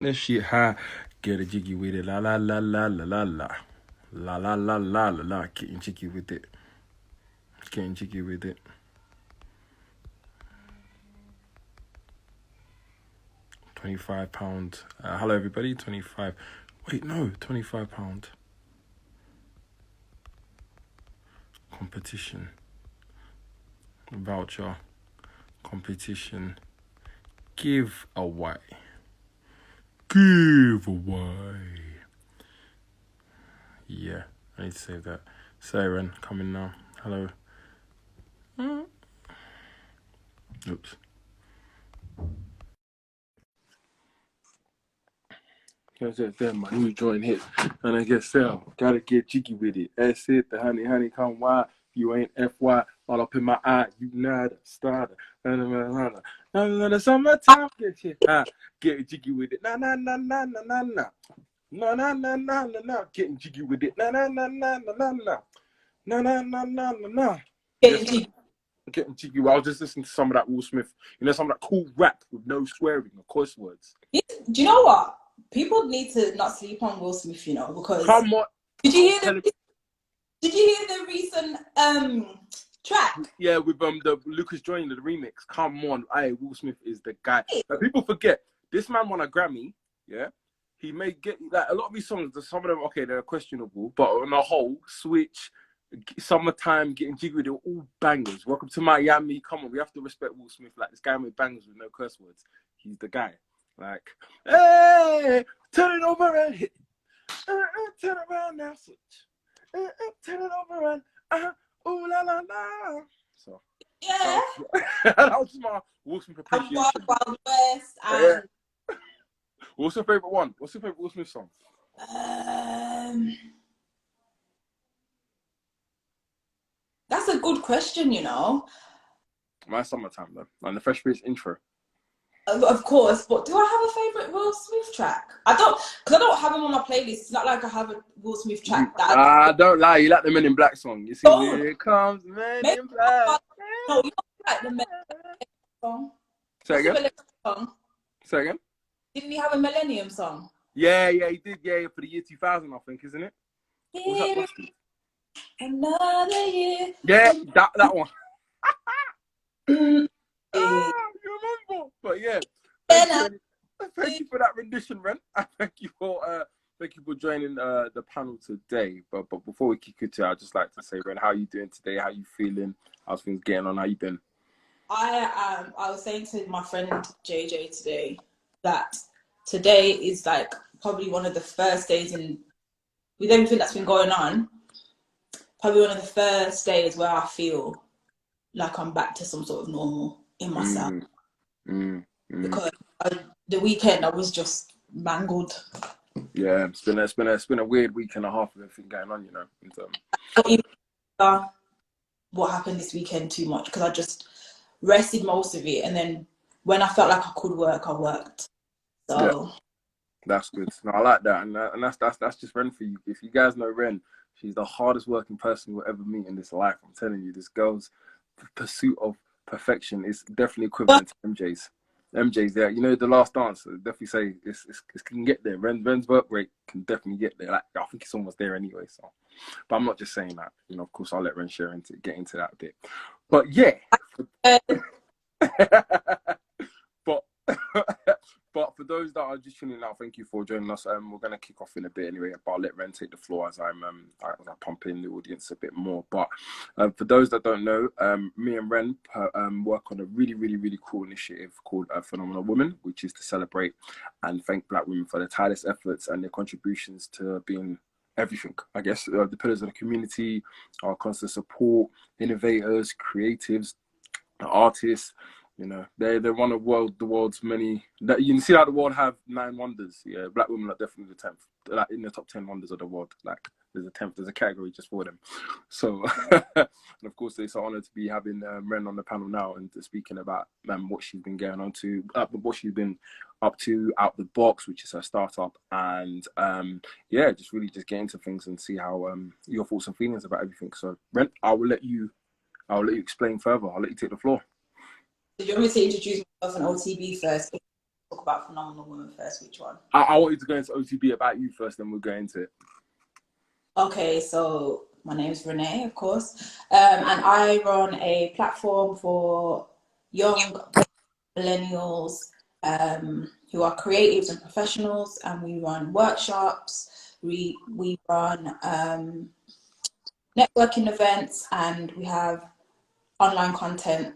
This shit high. Get a jiggy with it. La la la la la la la. La la la la la la. Getting jiggy with it. Getting jiggy with it. 25 pounds. Hello everybody. 25. Wait, no, £25. Competition. Voucher. Competition. Give away. Give away. Yeah, I need to save that. Siren, coming now. Hello. Oops. That's my new joint hit. And I guess gotta get jiggy with it. That's it. The honey, come why. You ain't FY all up in my eye. You not a starter. The summertime get you high. Get jiggy with it. Na na na na na na na. Na na na na na na. Getting jiggy with it. Na na na na na na na. Na na na na na na. Getting jiggy. Well, I was just listening to some of that Will Smith. You know, some of that cool rap with no swearing or curse words. Do you know what? People need to not sleep on Will Smith, you know, because come on. Did you hear the recent track? Yeah, with the Lucas joining the remix. Come on, Will Smith is the guy. Like, people forget this man won a Grammy. Yeah, he may get like a lot of these songs. Some of them, okay, they're questionable, but on the whole, Switch, Summertime, Getting Jiggy, they're all bangers. Welcome to Miami. Come on, we have to respect Will Smith. Like this guy made bangers with no curse words. He's the guy. Like, hey, turn it over and hit. Turn around now, switch. Turn it over and ooh la la la. So yeah, that was my Will Smith appreciation. Wild West and What's your favorite one? What's your favorite Will Smith song? That's a good question, you know. My Summertime though, and the Fresh Prince intro. Of course, but do I have a favorite Will Smith track? I don't, because I don't have him on my playlist. It's not like I have a Will Smith track. Don't lie, you like the Men in Black song. You see, here comes Men in Black. No, you don't like the Men in Black song. Say again? Didn't he have a Millennium song? Yeah, he did. Yeah, for the year 2000, I think, isn't it? What's that? Another year. Yeah, that one. You remember? But yeah, thank you for that rendition, Ren. Thank you for joining the panel today. But before we kick it to, I'd just like to say, Ren, how are you doing today? How you feeling? How's things getting on? How you been? I was saying to my friend JJ today that today is like probably one of the first days with everything that's been going on, probably one of the first days where I feel like I'm back to some sort of normal in myself. Because the weekend I was just mangled. Yeah, it's been a weird week and a half of everything going on, you know. I don't even what happened this weekend too much because I just rested most of it, and then when I felt like I could work, I worked. So yeah, that's good. No, I like that, and that's just Ren for you. If you guys know Ren, she's the hardest working person you'll ever meet in this life. I'm telling you, this girl's pursuit of perfection is definitely equivalent to MJ's there. You know, The Last Dance, I definitely say it can get there. Ren's work rate can definitely get there. Like, I think it's almost there anyway. So, but I'm not just saying that. You know, of course, I'll let Ren get into that a bit. But yeah. But for those that are just tuning out, thank you for joining us. We're going to kick off in a bit anyway, but I'll let Ren take the floor as I pump in the audience a bit more. But for those that don't know, me and Ren work on a really, really, really cool initiative called Phenomenal Women, which is to celebrate and thank Black women for their tireless efforts and their contributions to being everything. I guess the pillars of the community, our constant support, innovators, creatives, artists. You know, they're one of the world's many. That you can see how the world have 9 wonders. Yeah, Black women are definitely the 10th, like in the top 10 wonders of the world. Like there's a 10th, there's a category just for them. So, and of course, it's an honor to be having Ren on the panel now and speaking about what she's been going on to, what she's been up to, Outthebox, which is her startup, and just really just get into things and see how your thoughts and feelings about everything. So, Ren, I'll let you explain further. I'll let you take the floor. Do you want me to introduce myself and OTB first? talk about Phenomenal Woman first? Which one? I want you to go into OTB about you first, then we'll go into it. Okay, so my name is Renee, of course, and I run a platform for young millennials who are creatives and professionals, and we run workshops. We run networking events, and we have online content.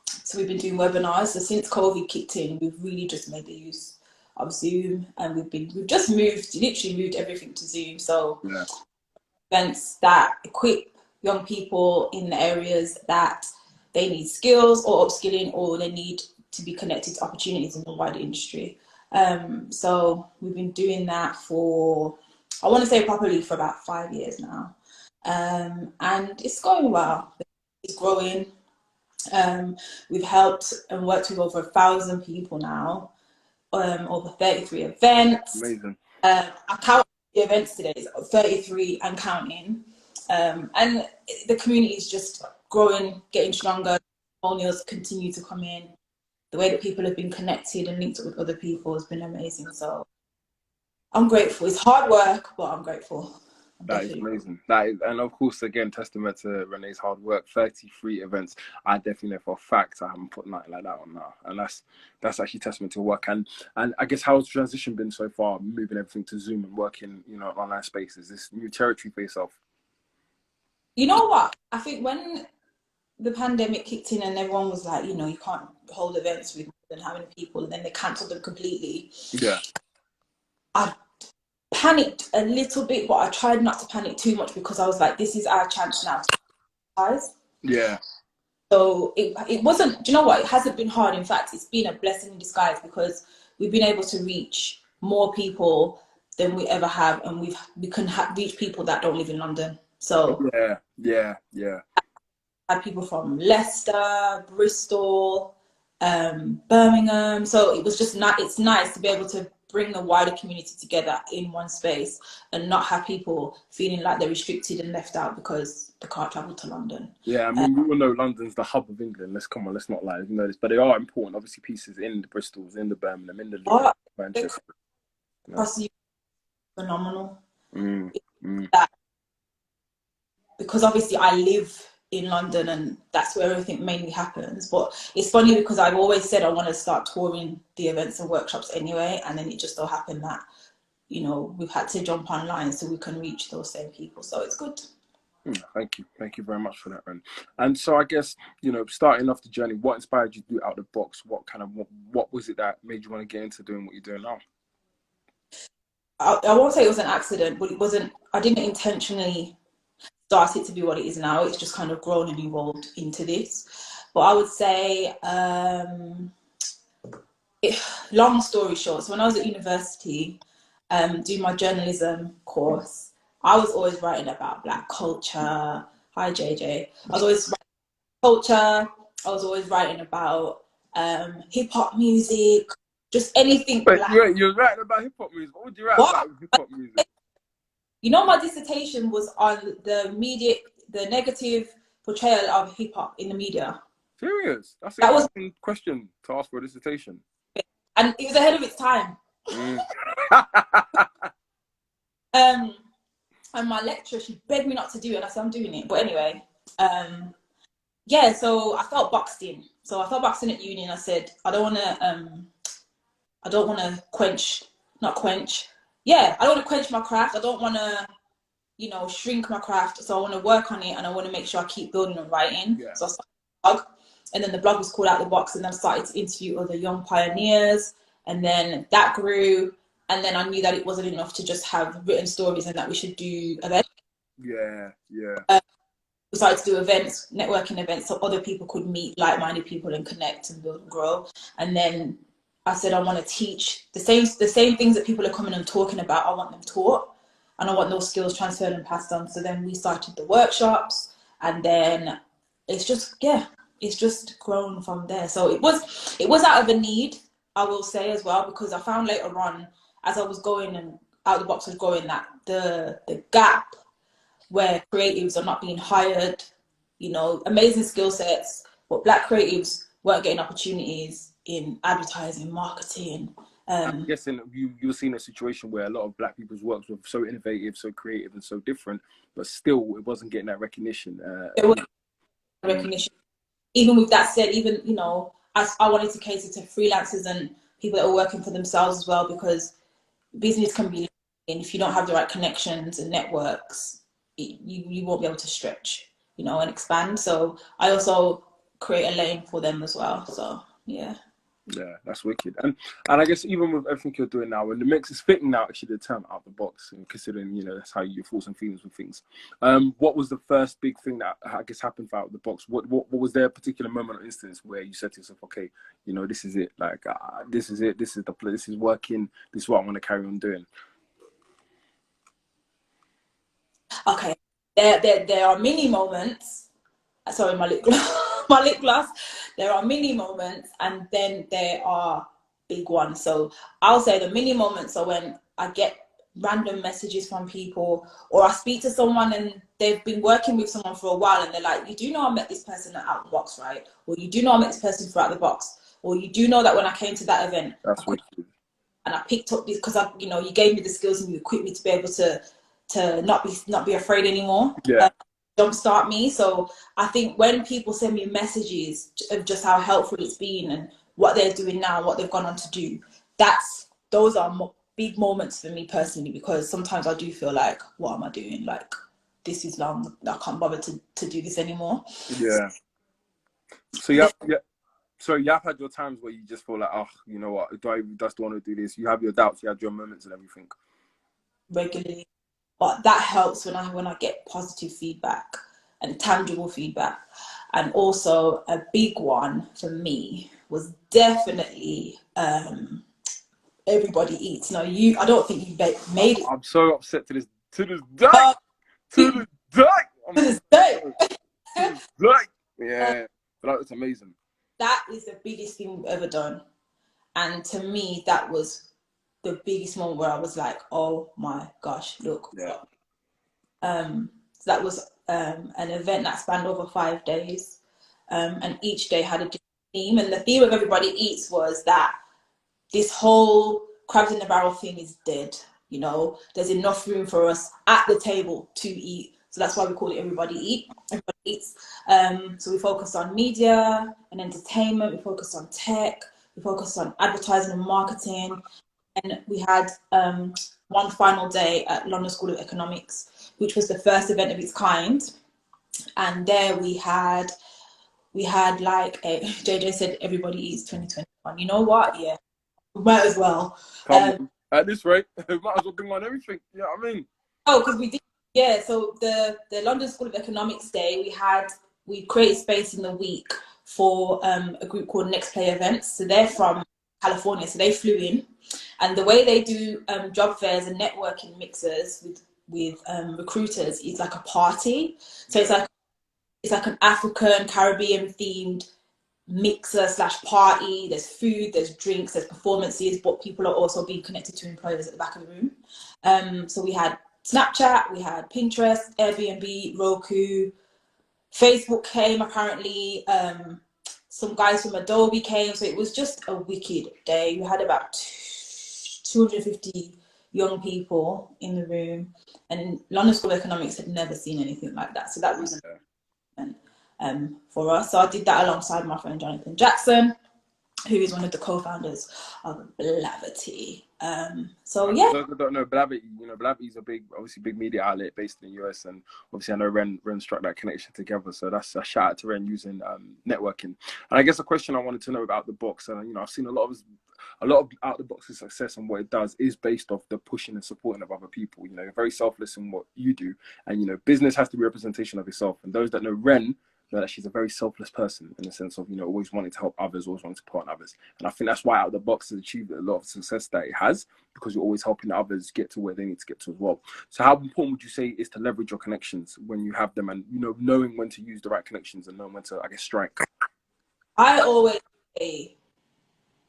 So we've been doing webinars. So since COVID kicked in, we've really just made the use of Zoom, and we've just literally moved everything to Zoom. So Yeah. events that equip young people in the areas that they need skills or upskilling, or they need to be connected to opportunities in the wider industry. So we've been doing that for, I want to say probably for about 5 years now. And it's going well. It's growing. We've helped and worked with over 1,000 people now, over 33 events. Amazing. I count the events today, it's 33 and counting. And the community is just growing, getting stronger. Testimonials continue to come in. The way that people have been connected and linked up with other people has been amazing. So I'm grateful. It's hard work, but I'm grateful. That is amazing. That is, and of course, again, testament to Renee's hard work. 33 events. I definitely know for a fact I haven't put nothing like that on now, and that's actually testament to work. And I guess how's the transition been so far, moving everything to Zoom and working, online spaces? This new territory for yourself. You know what? I think when the pandemic kicked in and everyone was like, you can't hold events with more than how many people, and then they cancelled them completely. Yeah. I panicked a little bit, but I tried not to panic too much because I was like, this is our chance now to guys. Yeah. So it wasn't, do you know what? It hasn't been hard. In fact, it's been a blessing in disguise because we've been able to reach more people than we ever have, and we can reach people that don't live in London. So yeah. I had people from Leicester, Bristol, Birmingham. So it was just it's nice to be able to bring the wider community together in one space and not have people feeling like they're restricted and left out because they can't travel to London. Yeah, I mean, we all know London's the hub of England. Let's not lie, this, but they are important. Obviously, pieces in the Bristols, in the Birmingham, in the Liverpool, Manchester. Phenomenal. That because obviously I live in London and that's where everything mainly happens. But it's funny because I've always said I want to start touring the events and workshops anyway, and then it just so happened that we've had to jump online so we can reach those same people. So it's good. Thank you very much for that, Ren. And so I guess starting off the journey, what inspired you to do Outthebox? What was it that made you want to get into doing what you're doing now? I won't say it was an accident, but it wasn't. I didn't intentionally start it to be what it is now. It's just kind of grown and evolved into this. But I would say, long story short, so when I was at university, doing my journalism course, I was always writing about Black culture. Hi, JJ. I was always writing culture. I was always writing about hip hop music, just anything. Wait, you're writing about hip hop music. What would you write about hip hop music? My dissertation was on the negative portrayal of hip hop in the media. Serious? That's an interesting question to ask for a dissertation. And it was ahead of its time. And my lecturer, she begged me not to do it, and I said, I'm doing it. But anyway, so I felt boxed in. So I felt boxed in at uni, and I said, I don't want to quench my craft. I don't want to, shrink my craft. So I want to work on it, and I want to make sure I keep building and writing. Yeah. So I started a blog, and then the blog was called Outthebox, and then I started to interview other young pioneers, and then that grew. And then I knew that it wasn't enough to just have written stories and that we should do events. Yeah. We started to do events, networking events, so other people could meet like-minded people and connect and build and grow. And then I said, I want to teach the same things that people are coming and talking about. I want them taught, and I want those skills transferred and passed on. So then we started the workshops, and then it's just grown from there. So it was out of a need, I will say as well, because I found later on, as I was going and Outthebox was growing, that the gap where creatives are not being hired, amazing skill sets, but Black creatives weren't getting opportunities. in advertising, marketing. I'm guessing you're seeing a situation where a lot of Black people's works were so innovative, so creative, and so different, but still it wasn't getting that recognition. There was recognition. Even with that said, even, you know, I wanted to cater to freelancers and people that are working for themselves as well, because business can be, and if you don't have the right connections and networks, you won't be able to stretch, you know, and expand. So I also create a lane for them as well. So yeah. Yeah, that's wicked. And I guess even with everything you're doing now, and the mix is fitting now, actually, the term out the box, and considering, you know, that's how you thoughts and feelings with things. What was the first big thing that I guess happened for out the box? What was there a particular moment or instance where you said to yourself, okay, you know, this is it, like this is it, this is this is working, this is what I'm going to carry on doing? Okay, there are mini moments. Sorry, my lip gloss. My lip gloss. There are mini moments, and then there are big ones. So I'll say the mini moments are when I get random messages from people, or I speak to someone and they've been working with someone for a while, and they're like, "You do know I met this person at Outthebox, right? Or you do know I met this person for Outthebox, or you do know that when I came to that event, That's wicked. and I picked up this because you know, you gave me the skills and you equipped me to be able to not be afraid anymore." Yeah. Jumpstart me. So I think when people send me messages of just how helpful it's been and what they're doing now, what they've gone on to do, those are big moments for me personally, because sometimes I do feel like, what am I doing? Like, this is long. I can't bother to do this anymore. Yeah. So yeah. So you have had your times where you just feel like, oh, you know what, do I just want to do this? You have your doubts, you have your moments and everything. Regularly. But that helps when I get positive feedback and tangible feedback. And also a big one for me was definitely Everybody Eats. No, I don't think you made it. I'm so upset to this day. Uh, To this day. to this day. To this day. Yeah. But that was amazing. That is the biggest thing we've ever done. And to me, that was the biggest moment where I was like, oh my gosh, look. Yeah. So that was an event that spanned over 5 days. And each day had a different theme. And the theme of Everybody Eats was that this whole crabs in the barrel thing is dead. You know, there's enough room for us at the table to eat. So that's why we call it Everybody Eats. So we focused on media and entertainment. We focused on tech. We focused on advertising and marketing. And we had one final day at London School of Economics, which was the first event of its kind. And there we had like JJ said, Everybody Eats 2021. You know what? Yeah, might as well. At this rate, might as well bring on everything. You know what I mean? Oh, because we did. Yeah. So the London School of Economics Day, we created space in the week for a group called Next Play Events. So they're from California, so they flew in, and the way they do job fairs and networking mixers with recruiters is like a party. So it's like an African Caribbean themed mixer / party. There's food, there's drinks, there's performances, but people are also being connected to employers at the back of the room. So we had Snapchat, we had Pinterest, Airbnb, Roku, Facebook came apparently. Some guys from Adobe came, so it was just a wicked day. We had about 250 young people in the room, and London School of Economics had never seen anything like that. So that was for us. So I did that alongside my friend Jonathan Jackson, who is one of the co-founders of Blavity. So yeah. I don't know Blavity. You know, Blavity is a obviously big media outlet based in the US, and obviously I know Ren struck that connection together. So that's a shout out to Ren using networking. And I guess a question I wanted to know about the box, and you know, I've seen a lot of out the box's success and what it does is based off the pushing and supporting of other people. You know, you're very selfless in what you do, and you know, business has to be a representation of yourself. And those that know Ren know that she's a very selfless person in the sense of, you know, always wanting to help others, always wanting to support others. And I think that's why Out the Box has achieved a lot of success that it has, because you're always helping others get to where they need to get to as well. So how important would you say it is to leverage your connections when you have them, and, you know, knowing when to use the right connections and knowing when to, I guess, strike? I always say,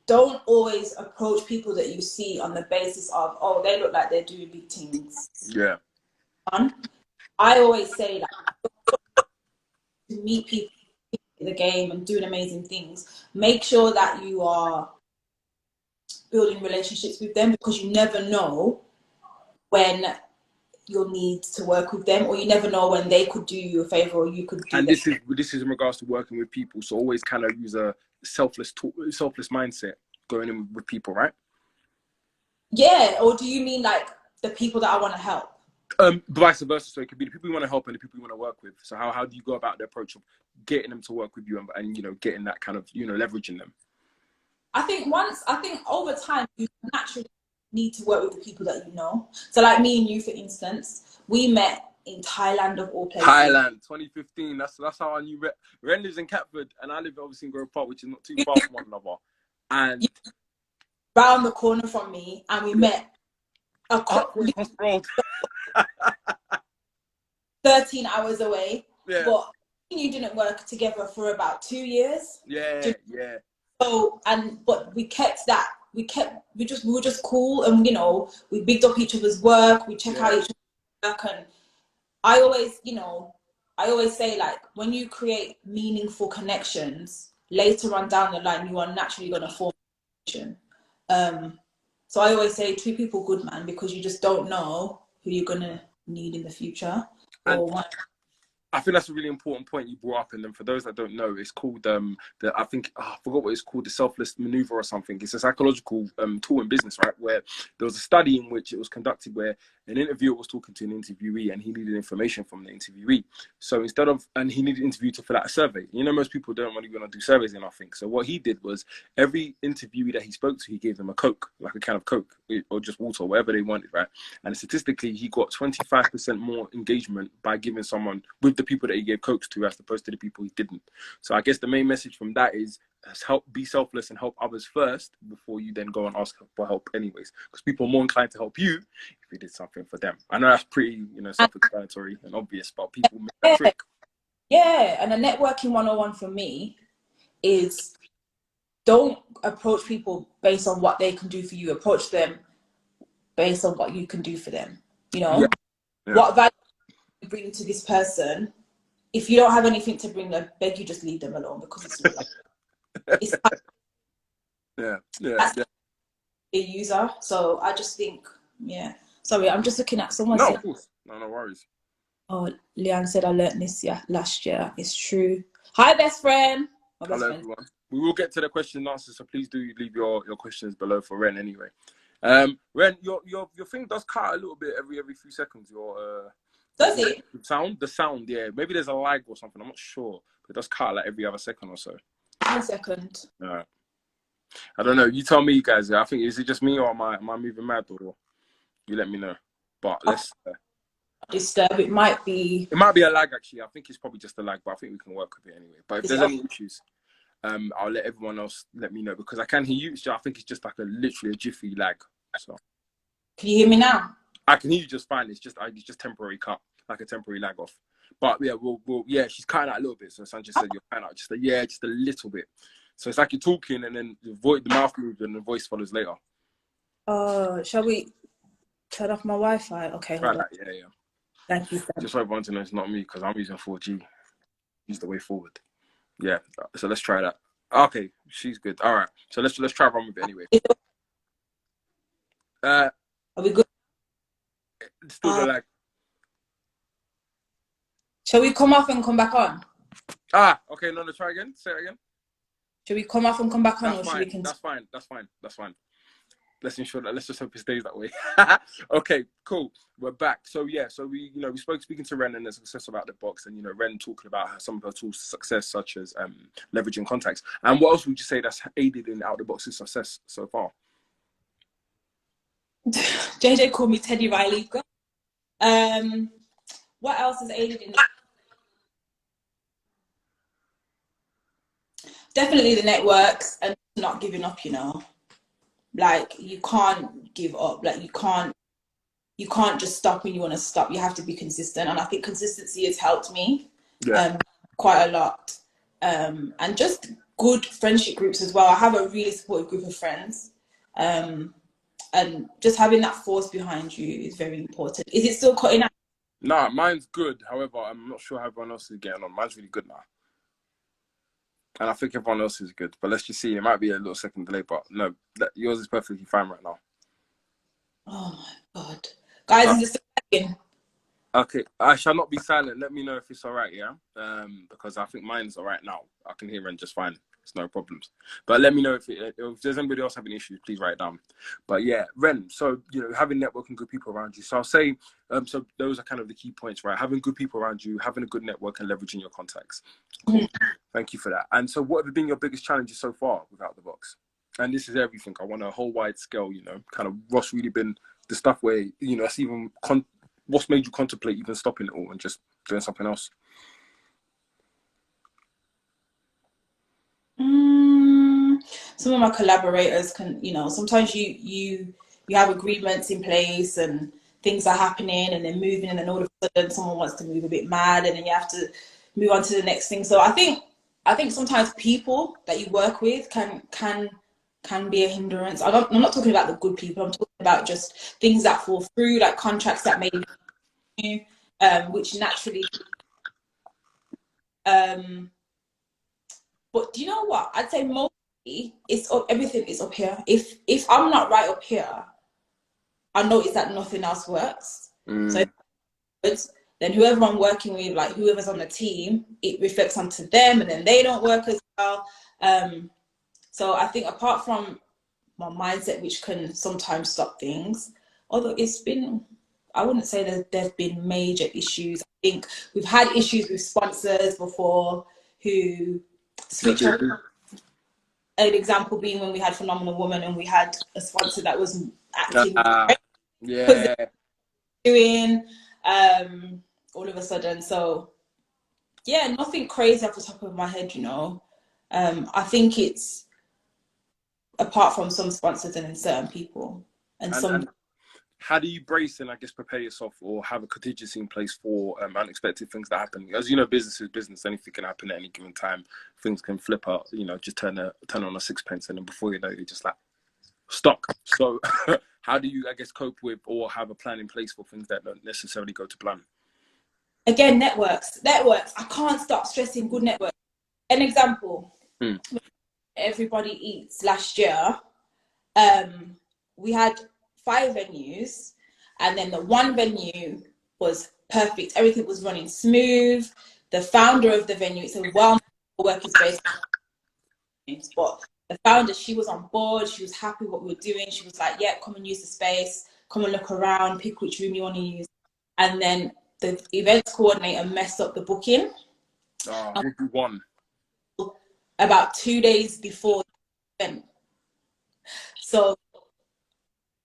don't always approach people that you see on the basis of, oh, they look like they're doing big things. Yeah. I always say that to meet people the game and doing amazing things, make sure that you are building relationships with them, because you never know when you'll need to work with them, or you never know when they could do you a favor or you could do And them. this is in regards to working with people. So always kind of use a selfless mindset going in with people, right? Yeah, or do you mean like the people that I want to help? Vice versa. So it could be the people you want to help and the people you want to work with. So how do you go about the approach of getting them to work with you and you know, getting that kind of, you know, leveraging them? I think over time you naturally need to work with the people that you know. So like me and you, for instance, we met in Thailand of all places. Thailand, 2015. That's how I knew Ren. Ren lives in Catford, and I live obviously in Grove Park, which is not too far from one another. And round the corner from me, and we met up road. 13 hours away. Yeah. But you didn't work together for about 2 years. Yeah. So, but we kept that. We were just cool, and you know, we bigged up each other's work. We check out each other's work, and I always say, like, when you create meaningful connections later on down the line, you are naturally going to form a connection. So I always say treat people good, man, because you just don't know who you're going to need in the future. I think that's a really important point you brought up. And then for those that don't know, it's called I forgot what it's called, the selfless maneuver or something. It's a psychological tool in business, right? Where there was a study in which it was conducted where an interviewer was talking to an interviewee and he needed information from the interviewee. So and he needed an interview to fill out a survey. You know, most people don't really want to do surveys and nothing. So what he did was every interviewee that he spoke to, he gave them a Coke, like a can of Coke or just water, whatever they wanted, right? And statistically, he got 25% more engagement by giving someone with the people that he gave Cokes to as opposed to the people he didn't. So I guess the main message from that is be selfless and help others first before you then go and ask for help anyways, because people are more inclined to help you if you did something for them. I know that's pretty, you know, self-explanatory and obvious, but people make that trick. Yeah, and a networking 101 for me is don't approach people based on what they can do for you. Approach them based on what you can do for them. You know, what value you bring to this person. If you don't have anything to bring, I beg you just leave them alone, because it's a user. So I just think, sorry, I'm just looking at someone. No, of course, no worries. Oh, Leanne said I learned this last year. It's true. Hi, best friend. Hello, everyone. We will get to the question and answer, so please do leave your questions below for Ren anyway. Ren, your thing does cut a little bit every few seconds. Does it? The sound, yeah. Maybe there's a lag or something. I'm not sure. But it does cut like every other second or so. 1 second. All right. I don't know. You tell me, guys. I think, is it just me or am I moving mad, or you let me know? But let's disturb. It might be a lag, actually. I think it's probably just a lag, but I think we can work with it anyway. But if there's any issues, I'll let everyone else let me know, because I can hear you. So I think it's just like literally a jiffy lag. So can you hear me now? I can hear you just fine. It's just temporary cut, like a temporary lag off. But yeah, she's cutting out a little bit. So Sanchez said you're cutting out just a little bit. So it's like you're talking and then the mouth moves and the voice follows later. Shall we turn off my Wi-Fi? Okay, hold on. Yeah. Thank you. Just so everyone to know it's not me, because I'm using 4G. Use the way forward. Yeah. So let's try that. Okay, she's good. All right. So let's try run with it anyway. Are we good? Still the lag. Shall we come off and come back on? Okay. No, try again. Say it again. Should we come off and come back on, or should we continue? That's fine. Let's ensure that. Let's just hope it stays that way. Okay, cool. We're back. So we speaking to Ren and the success of Outthebox, and Ren talking about some of her tools to success, such as leveraging contacts. And what else would you say that's aided in Outthebox's success so far? JJ called me Teddy Riley. What else has aided in? Definitely the networks and not giving up. Like, you can't give up. Like, you can't just stop when you want to stop. You have to be consistent, and I think consistency has helped me quite a lot. And just good friendship groups as well. I have a really supportive group of friends, and just having that force behind you is very important. Is it still cutting out? Nah, mine's good. However, I'm not sure how everyone else is getting on. Mine's really good now. And I think everyone else is good. But let's just see. It might be a little second delay, but no, yours is perfectly fine right now. Oh my God. Guys, is this again? Okay, I shall not be silent. Let me know if it's all right, yeah? Because I think mine's all right now. I can hear Ren just fine. It's no problems. But let me know if there's anybody else having issues, please write it down. But yeah, Ren, so, you know, having networking good people around you. So I'll say, so those are kind of the key points, right? Having good people around you, having a good network and leveraging your contacts. Cool. Thank you for that. And so what have been your biggest challenges so far with Outthebox? And this is everything. I want a whole wide scale, you know, kind of what's really been the stuff where, you know, it's even what's made you contemplate even stopping it all and just doing something else? Some of my collaborators can, you know, sometimes you have agreements in place and things are happening and then moving, and then all of a sudden someone wants to move a bit mad, and then you have to move on to the next thing. So I think sometimes people that you work with can be a hindrance. I'm not talking about the good people. I'm talking about just things that fall through, like contracts that may be, which naturally. But do you know what? I'd say mostly everything is up here. If I'm not right up here, I notice that nothing else works. So then whoever I'm working with, like whoever's on the team, it reflects onto them, and then they don't work as well. So I think apart from my mindset, which can sometimes stop things, although I wouldn't say that there've been major issues. I think we've had issues with sponsors before who switch over. An example being when we had Phenomenal Woman and we had a sponsor that was acting yeah, doing all of a sudden. So yeah, nothing crazy off the top of my head, you know. I think it's apart from some sponsors and certain people and some. How do you brace and I guess prepare yourself or have a contingency in place for unexpected things that happen? As you know, business is business. Anything can happen at any given time. Things can flip out. You know, just turn on a sixpence, and then before you know, you're just like stuck. So, how do you, I guess, cope with or have a plan in place for things that don't necessarily go to plan? Again, networks. I can't stop stressing good networks. An example: Everybody Eats last year. We had 5 venues, and then the one venue was perfect. Everything was running smooth. The founder of the venue, it's a working space, but the founder, she was on board. She was happy with what we were doing. She was like, yeah, come and use the space. Come and look around, pick which room you want to use. And then the events coordinator messed up the booking. Who won? About 2 days before the event. So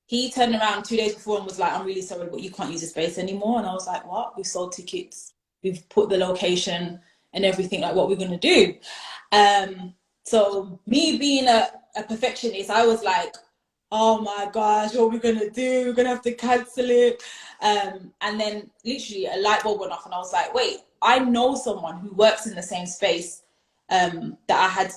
he turned around 2 days before and was like, I'm really sorry, but you can't use the space anymore. And I was like, what? We've sold tickets. We've put the location and everything, like what we're going to do. So me being a perfectionist, I was like, oh my gosh, what are we going to do? We're going to have to cancel it. And then literally a light bulb went off and I was like, wait, I know someone who works in the same space that I had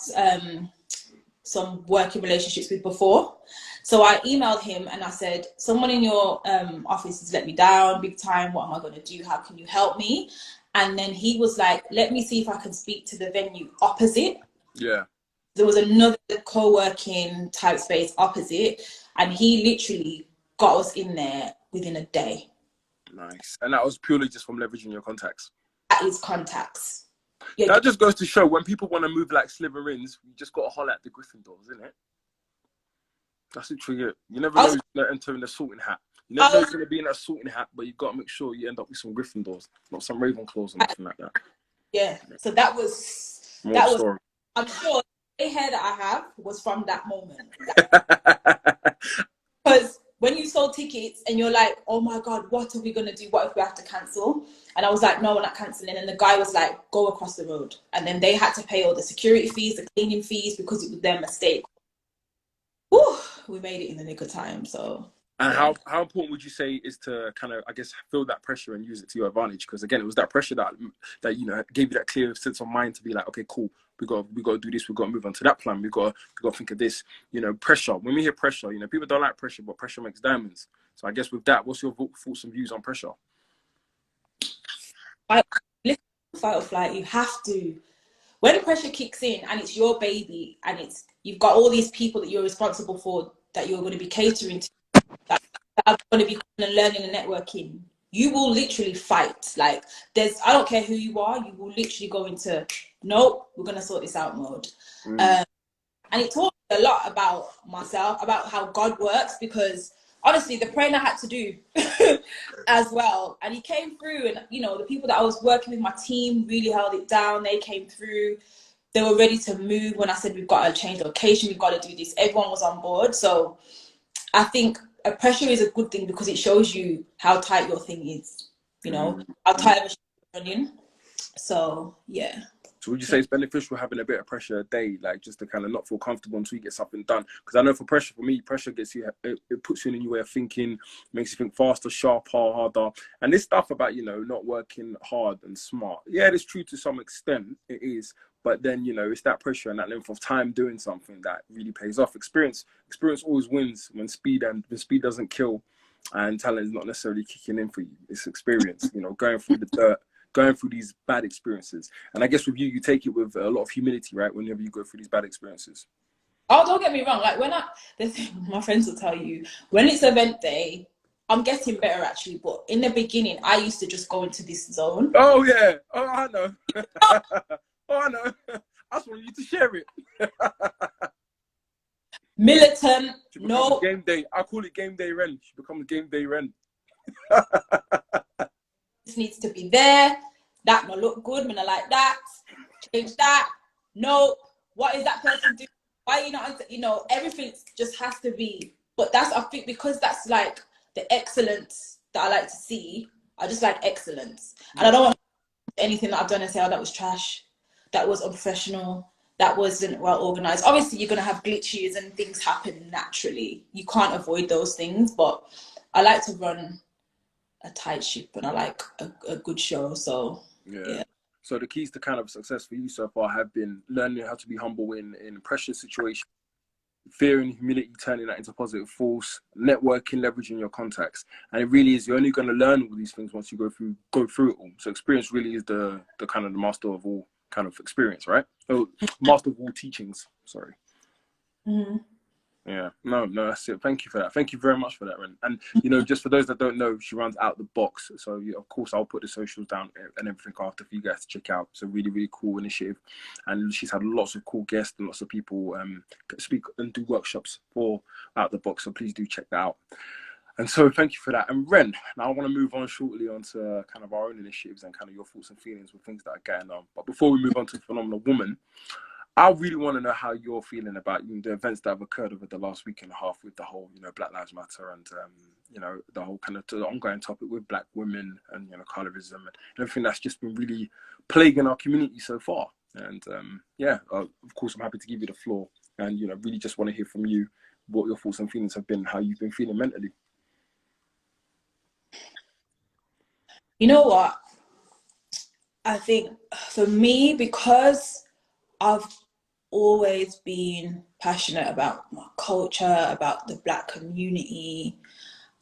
some working relationships with before. So I emailed him and I said, someone in your office has let me down big time. What am I going to do? How can you help me? And then he was like, let me see if I can speak to the venue opposite. Yeah. There was another co-working type space opposite, and he literally got us in there within a day. Nice. And that was purely just from leveraging your contacts? That is contacts. Yeah, that just goes to show when people want to move like Slytherins, you just got to holler at the Gryffindors, isn't it? That's literally it. You never know who's going to enter in a sorting hat. You never know who's going to be in that sorting hat, but you've got to make sure you end up with some Gryffindors, not some Ravenclaws or nothing like that. Yeah. So that was I'm sure the hair that I have was from that moment. Because when you sold tickets and you're like, oh my God, what are we going to do? What if we have to cancel? And I was like, no, we're not cancelling. And the guy was like, go across the road. And then they had to pay all the security fees, the cleaning fees, because it was their mistake. Whew, we made it in the nick of time. So. And yeah. How important would you say is to kind of, I guess, feel that pressure and use it to your advantage? Because again, it was that pressure that you know gave you that clear sense of mind to be like, okay, cool, we got to do this, we got to move on to that plan, we got to think of this. You know, pressure. When we hear pressure, you know, people don't like pressure, but pressure makes diamonds. So I guess with that, what's your thoughts and views on pressure? Fight or flight. You have to. when pressure kicks in and it's your baby and you've got all these people that you're responsible for, that you're going to be catering to, that are going to be learning and networking, you will literally fight. Like, I don't care who you are, you will literally go into, nope, we're going to sort this out mode. And it taught me a lot about myself, about how God works, because honestly, the praying I had to do as well. And he came through, and, you know, the people that I was working with, my team really held it down. They came through. They were ready to move when I said, we've got to change location, we've got to do this. Everyone was on board. So I think a pressure is a good thing, because it shows you how tight your thing is, you know, how tight of a ship you're running. So, yeah. So would you say it's beneficial having a bit of pressure a day, like just to kind of not feel comfortable until you get something done? Because I know for me, pressure gets you, it puts you in a new way of thinking, makes you think faster, sharper, harder. And this stuff about, you know, not working hard and smart. Yeah, it's true to some extent, it is. But then, you know, it's that pressure and that length of time doing something that really pays off. Experience always wins when speed doesn't kill, and talent is not necessarily kicking in for you. It's experience, you know, going through the dirt, going through these bad experiences. And I guess with you take it with a lot of humility, right? Whenever you go through these bad experiences. Oh, don't get me wrong. Like, my friends will tell you, when it's event day, I'm getting better actually. But in the beginning, I used to just go into this zone. Oh yeah. Oh, I know. Oh, I know. I just want you to share it. Militant. No. Game day. I call it game day Ren. She becomes game day Ren. This needs to be there. That may look good. Me not like that. Change that. No. What is that person doing? Why are you not? You know, everything just has to be. But I think, because that's like the excellence that I like to see. I just like excellence, and I don't want anything that I've done and say, oh, that was trash, that was unprofessional, that wasn't well organized. Obviously, you're gonna have glitches and things happen naturally. You can't avoid those things, but I like to run a tight ship, and I like a good show. So yeah. So the keys to kind of success for you so far have been learning how to be humble in pressure situations, fear and humility, turning that into positive force, networking, leveraging your contacts. And it really is, you're only going to learn all these things once you go through it all. So experience really is the kind of the master of all kind of experience, right? Oh, master of all teachings, sorry. Yeah, no, that's it. Thank you for that. Thank you very much for that, Ren. And, you know, just for those that don't know, she runs Outthebox. So, of course, I'll put the socials down and everything after for you guys to check out. It's a really, really cool initiative. And she's had lots of cool guests and lots of people speak and do workshops for Outthebox. So please do check that out. And so thank you for that. And Ren, now I want to move on shortly onto kind of our own initiatives and kind of your thoughts and feelings with things that are going on. But before we move on to Phenomenal Woman, I really want to know how you're feeling about, you know, the events that have occurred over the last week and a half with the whole, you know, Black Lives Matter and, you know, the whole kind of the ongoing topic with Black women and, you know, colorism and everything that's just been really plaguing our community so far. And of course, I'm happy to give you the floor and, you know, really just want to hear from you what your thoughts and feelings have been, how you've been feeling mentally. You know what? I think for me, because I've always been passionate about my culture, about the Black community.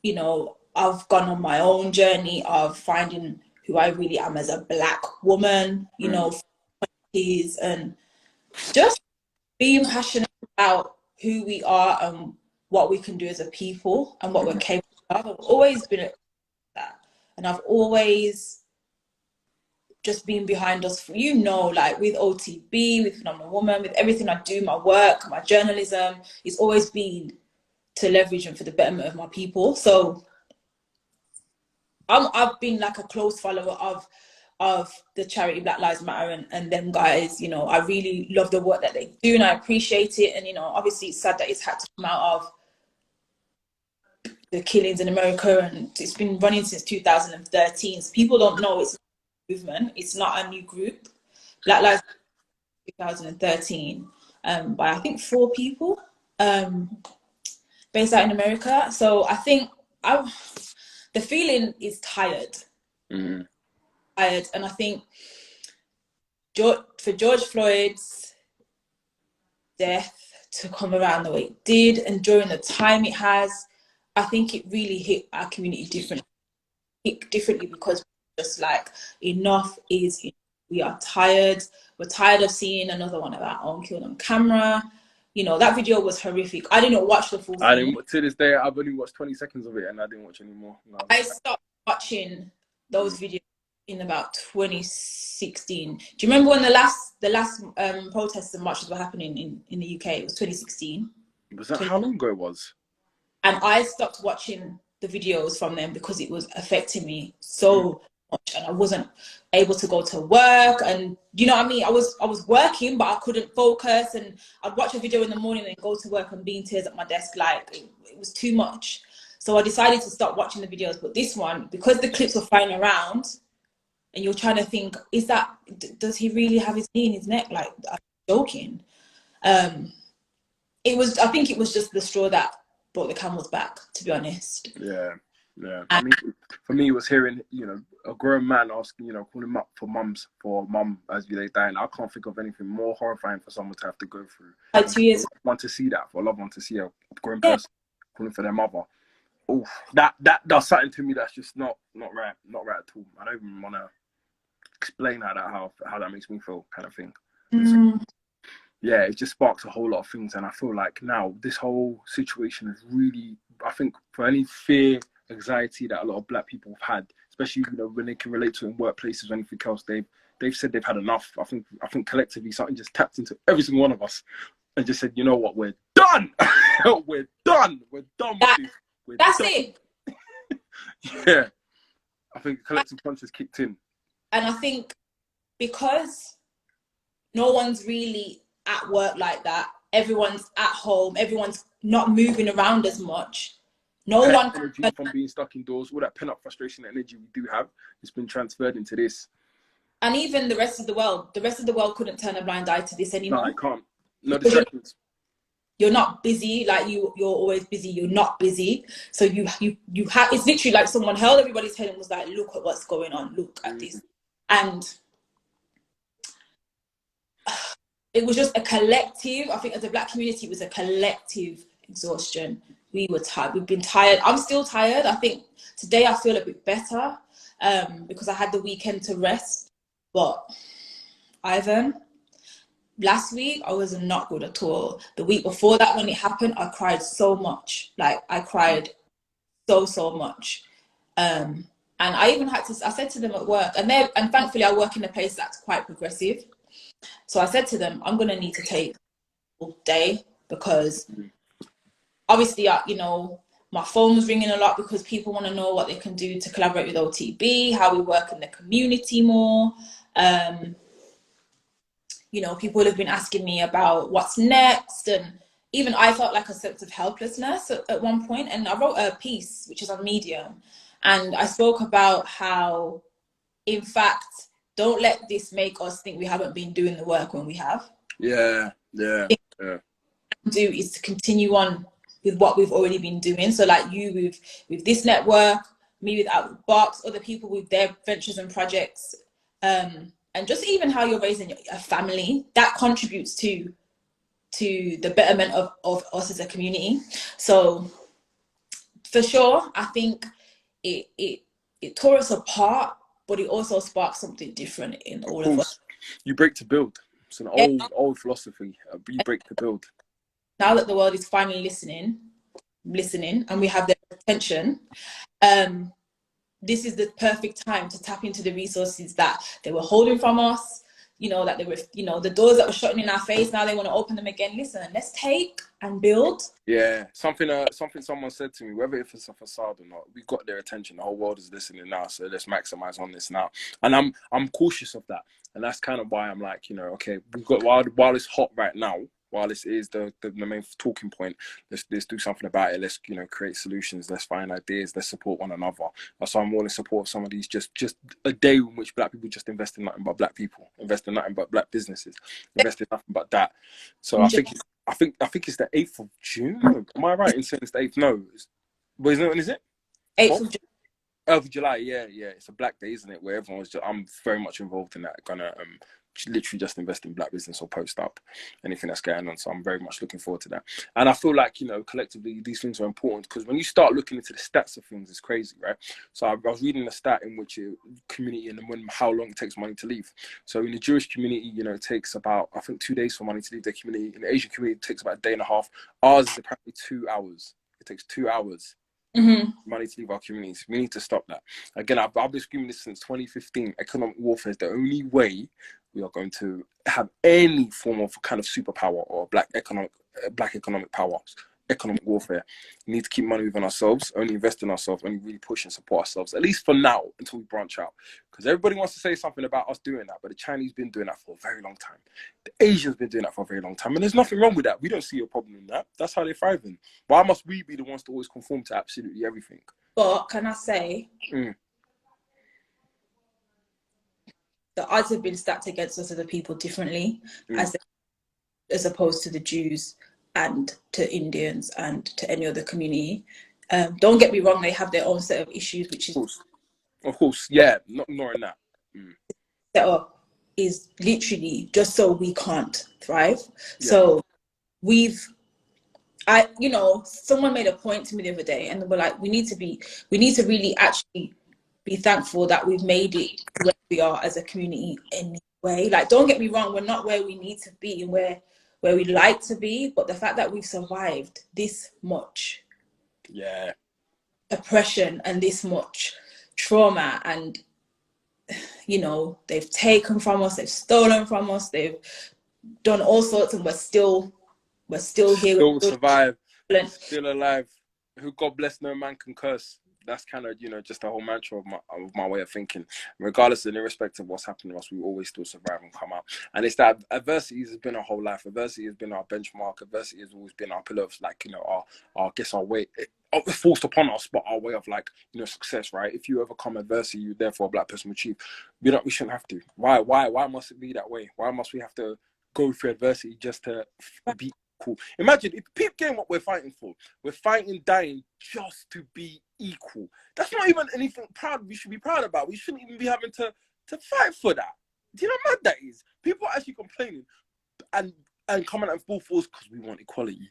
You know, I've gone on my own journey of finding who I really am as a Black woman, you know, and just being passionate about who we are and what we can do as a people and what we're capable of. I've always been at that. And I've always just being behind us, you know, like with OTB, with Phenomenal Woman, with everything I do, my work, my journalism, it's always been to leverage and for the betterment of my people. So I've been like a close follower of the charity Black Lives Matter and them guys. You know, I really love the work that they do and I appreciate it. And, you know, obviously it's sad that it's had to come out of the killings in America, and it's been running since 2013. So people don't know it's movement. It's not a new group. Black Lives 2013 by I think 4 people based out in America. So I think the feeling is tired. Tired, and I think for George Floyd's death to come around the way it did and during the time it has, I think it really hit our community differently because just like enough is enough. We are tired. We're tired of seeing another one of our own killed on camera. You know, that video was horrific. I didn't watch the full I thing. didn't, to this day, I've only watched 20 seconds of it and I didn't watch anymore. No. I stopped watching those videos in about 2016. Do you remember when the last protests and marches were happening in the UK? It was 2016. Was that how long ago it was? And I stopped watching the videos from them because it was affecting me so much, and I wasn't able to go to work. And you know what I mean? I was working, but I couldn't focus. And I'd watch a video in the morning and go to work and be in tears at my desk. Like it was too much. So I decided to stop watching the videos. But this one, because the clips were flying around, and you're trying to think, does he really have his knee in his neck? Like, I'm joking. I think it was just the straw that brought the camel's back, to be honest. Yeah. I mean, for me, it was hearing, you know, a grown man asking, you know, calling him up for mum as they die. And I can't think of anything more horrifying for someone to have to go through. Like 2 years. For a loved one to see that, for a loved one to see a grown person calling for their mother. Oh, that does something to me that's just not right at all. I don't even want to explain how that makes me feel, kind of thing. Yeah, it just sparks a whole lot of things, and I feel like now this whole situation is really, I think, for any fear, anxiety that a lot of black people have had, especially, you know, when they can relate to it in workplaces or anything else, they've said they've had enough. I think collectively something just tapped into every single one of us and just said, you know what, we're done. We're done with this. That's it. Yeah, I think collective conscience kicked in, and I think because no one's really at work like that, everyone's at home, everyone's not moving around as much. Energy from being stuck indoors, all that pent-up frustration and energy we do have, it's been transferred into this. And even the rest of the world couldn't turn a blind eye to this anymore. No, I can't. No distractions. You're not busy, like you're always busy. You're not busy, so you have. It's literally like someone held everybody's head and was like, "Look at what's going on. Look at this," and it was just a collective. I think as a black community, it was a collective exhaustion. We were tired. We've been tired. I'm still tired. I think today I feel a bit better because I had the weekend to rest. But Ivan, last week I was not good at all. The week before that, when it happened, I cried so much. Like I cried so much. And I even I said to them at work, and thankfully I work in a place that's quite progressive. So I said to them, I'm going to need to take all day because obviously, you know, my phone was ringing a lot because people want to know what they can do to collaborate with OTB, how we work in the community more. You know, people have been asking me about what's next. And even I felt like a sense of helplessness at one point. And I wrote a piece, which is on Medium. And I spoke about how, in fact, don't let this make us think we haven't been doing the work when we have. Yeah. Do is to continue on with what we've already been doing. So like you with this network, me with Outthebox, other people with their ventures and projects, and just even how you're raising a family, that contributes to the betterment of us as a community. So for sure, I think it tore us apart, but it also sparked something different in all of us. You break to build. It's an old philosophy. You break to build. Now that the world is finally listening, and we have their attention, this is the perfect time to tap into the resources that they were holding from us. You know, that they were, you know, the doors that were shutting in our face, now they want to open them again. Listen, let's take and build. Yeah, something someone said to me, whether if it's a facade or not, we got their attention. The whole world is listening now, so let's maximize on this now. And I'm cautious of that, and that's kind of why I'm like, you know, okay, we've got while it's hot right now, while this is the main talking point, let's do something about it. Let's, you know, create solutions. Let's find ideas. Let's support one another. So I'm all in support of some of these. Just a day in which black people just invest in nothing but black people, invest in nothing but black businesses, invest in nothing but that. So I think it's the 8th of June. Am I right in saying it's the 8th? No, when is it? 8th of June. 8th of July. Yeah. It's a Black Day, isn't it? Where everyone's I'm very much involved in that kind of literally just invest in black business or post up anything that's going on. So I'm very much looking forward to that. And I feel like, you know, collectively these things are important, because when you start looking into the stats of things, it's crazy, right? So I was reading a stat in which community and how long it takes money to leave. So in the Jewish community, you know, it takes about, I think, 2 days for money to leave their community. In the Asian community, it takes about a day and a half. Ours is apparently 2 hours. It takes 2 hours. Money to leave our communities. We need to stop that. Again, I've been screaming this since 2015. Economic warfare is the only way we are going to have any form of kind of superpower or black economic power. Economic warfare. We need to keep money within ourselves, only invest in ourselves, only really push and support ourselves, at least for now, until we branch out. Because everybody wants to say something about us doing that, but the Chinese been doing that for a very long time. The Asians been doing that for a very long time, and there's nothing wrong with that. We don't see a problem in that. That's how they're thriving. Why must we be the ones to always conform to absolutely everything? But can I say, the odds have been stacked against us as a people differently, as opposed to the Jews and to Indians and to any other community. Don't get me wrong, they have their own set of issues, which is of course, yeah, not ignoring that. Set up is literally just so we can't thrive. Yeah. So you know, someone made a point to me the other day, and they were like, we need to really actually be thankful that we've made it where we are as a community anyway. Like, don't get me wrong, we're not where we need to be and where we'd like to be, but the fact that we've survived this much oppression and this much trauma, and, you know, they've taken from us, they've stolen from us, they've done all sorts, and we're still here. Still survive, still alive. Who God bless, no man can curse. That's kind of, you know, just the whole mantra of my way of thinking. Regardless and irrespective of what's happened to us, we always still survive and come out. And it's that adversity has been our whole life. Adversity has been our benchmark. Adversity has always been our pillar of, like, you know, our way, forced upon us, but our way of, like, you know, success, right? If you overcome adversity, you therefore a black person will achieve. We shouldn't have to. Why must it be that way? Why must we have to go through adversity just to be cool? Imagine if people getting what we're fighting for. We're fighting, dying just to be equal. That's not even anything proud we should be proud about. We shouldn't even be having to fight for that. Do you know how mad that is? People are actually complaining and coming out full force because we want equality.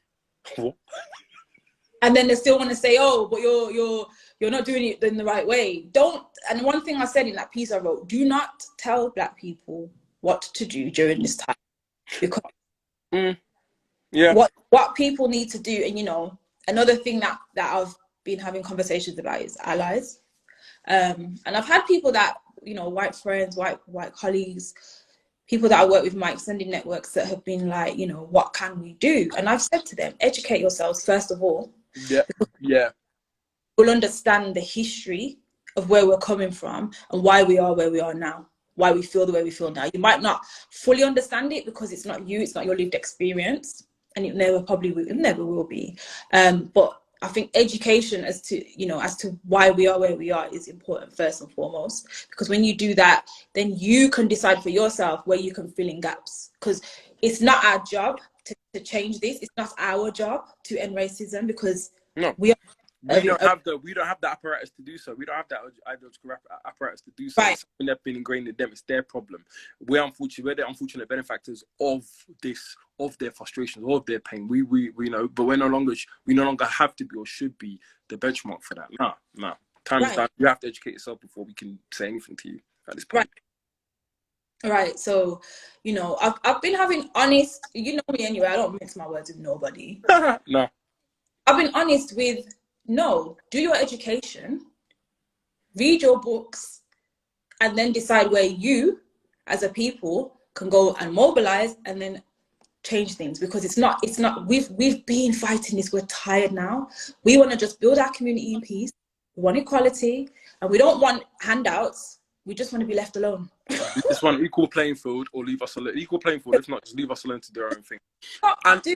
And then they still want to say, oh, but you're not doing it in the right way. Don't. And one thing I said in that piece I wrote, do not tell black people what to do during this time, because what people need to do. And, you know, another thing that I've been having conversations about is allies. And I've had people that, you know, white friends, white colleagues, people that I work with in my extended networks that have been like, you know, what can we do? And I've said to them, educate yourselves first of all. Yeah. You'll understand the history of where we're coming from and why we are where we are now, why we feel the way we feel now. You might not fully understand it because it's not you, it's not your lived experience, and it never will be. But I think education as to why we are where we are is important first and foremost, because when you do that, then you can decide for yourself where you can fill in gaps, because it's not our job to change this. It's not our job to end racism, because we don't have the apparatus to do so. We don't have that ideological apparatus to do so. Right. It's something that's been ingrained in them. It's their problem. We're the unfortunate benefactors of this, of their frustrations, of their pain. We know, but we no longer have to be or should be the benchmark for that. Nah. Time is done. You have to educate yourself before we can say anything to you at this point. Right. So, you know, I've been having honest. You know me anyway. I don't mince my words with nobody. No. I've been honest with. No, do your education, read your books, and then decide where you, as a people, can go and mobilize and then change things. Because it's not. We've been fighting this. We're tired now. We want to just build our community in peace. We want equality, and we don't want handouts. We just want to be left alone. We just want an equal playing field, or leave us alone. Equal playing field. If not, just leave us alone to do our own thing. And do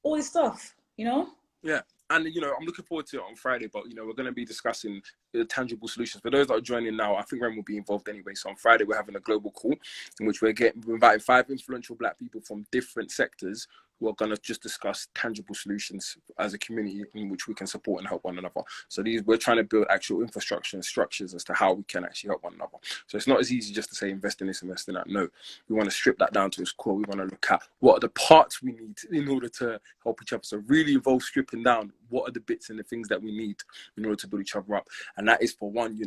all this stuff, you know. Yeah. And, you know, I'm looking forward to it on Friday, but, you know, we're going to be discussing tangible solutions. For those that are joining now, I think Ren will be involved anyway. So on Friday, we're having a global call in which we're inviting 5 influential black people from different sectors we're going to just discuss tangible solutions as a community in which we can support and help one another. So we're trying to build actual infrastructure and structures as to how we can actually help one another. So it's not as easy just to say invest in this, invest in that. No, we want to strip that down to its core. We want to look at what are the parts we need in order to help each other. So really involves stripping down what are the bits and the things that we need in order to build each other up. And that is, for one,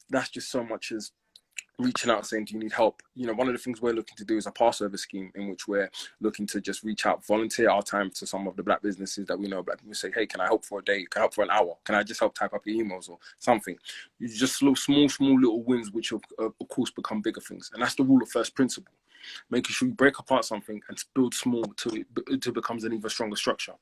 that's just so much as reaching out and saying, do you need help? One of the things we're looking to do is a Passover scheme in which we're looking to just reach out, volunteer our time to some of the Black businesses that we know. Black people say, hey, can I help for a day? Can I help for an hour? Can I just help type up your emails or something? You just small little wins, which of course become bigger things. And that's the rule of first principle. Making sure you break apart something and build small till it becomes an even stronger structure.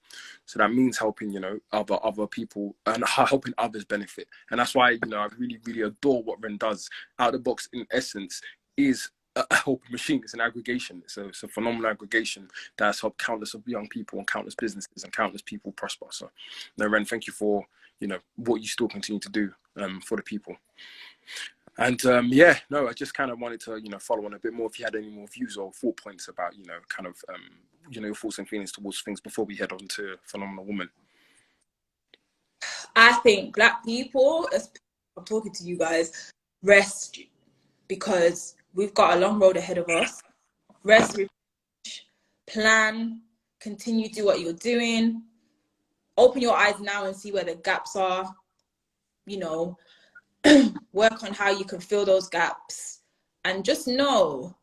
So that means helping, other people and helping others benefit. And that's why, I really, really adore what Ren does. Outthebox, in essence, is a helping machine. It's an aggregation. It's a phenomenal aggregation that has helped countless of young people and countless businesses and countless people prosper. So, Ren, thank you for, what you still continue to do for the people. And I just kind of wanted to, follow on a bit more if you had any more views or thought points about, your thoughts and feelings towards things before we head on to Phenomenal Woman. I think Black people, as I'm talking to you guys, rest, because we've got a long road ahead of us. Rest, plan, continue to do what you're doing. Open your eyes now and see where the gaps are, work on how you can fill those gaps, and just know